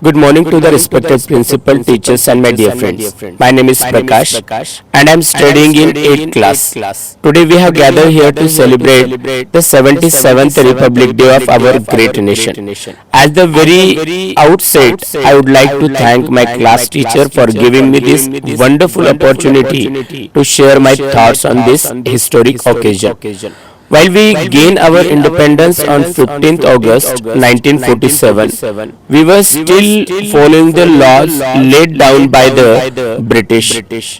Good morning to the respected principal, teachers and my dear friends. My name is Prakash and I am studying in 8th class. Today we have gathered here to celebrate the 77th Republic Day of our great nation. At the very outset, I would like to thank my class teacher for giving me this wonderful opportunity to share my thoughts on this historic occasion. While we gained our independence on 15th August 1947, we were still following the laws laid down by the British.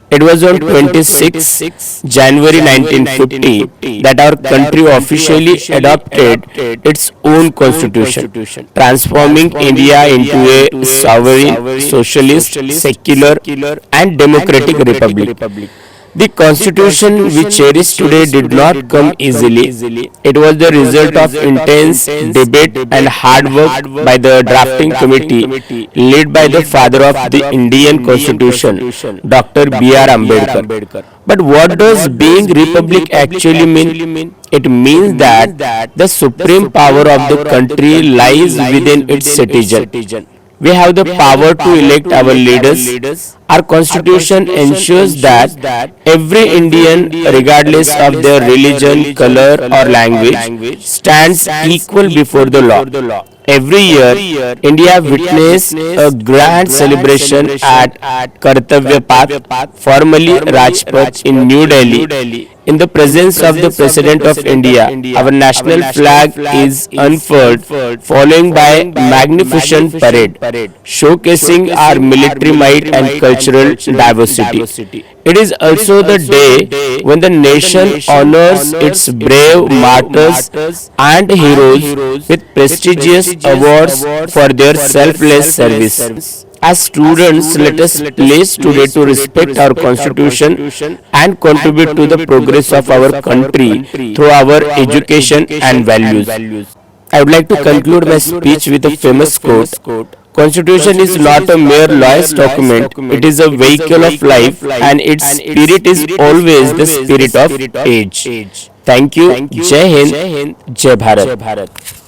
It was on 26 January 1950 that our country officially adopted its own constitution, transforming India into a sovereign, socialist, secular and democratic republic. The constitution we cherish today did not come easily. It was the result of intense debate and hard work by the drafting committee led by the father of the Indian Constitution, Dr. B.R. Ambedkar. But what does being republic actually mean? It means that the supreme power of the country lies within its citizen. We have the power to elect our leaders. Our constitution ensures that every Indian, regardless of their religion, color or language, stands equal before the law. Every year, India witnesses a grand celebration at Kartavya Path, formerly Rajpath in New Delhi. In the presence of the President of India, our national flag is unfurled, following by magnificent parade, showcasing our military might and cultural diversity. It is also the day when the nation honors its brave martyrs and heroes with prestigious awards for their selfless service. As students, let us pledge today to respect our constitution and contribute to the progress of our country through our education and values. I would like to conclude my speech with a famous quote. Constitution is not a mere lawyer's document, it is a vehicle of life and its spirit is always the spirit of age. Thank you. Jai Hind, Jai Bharat.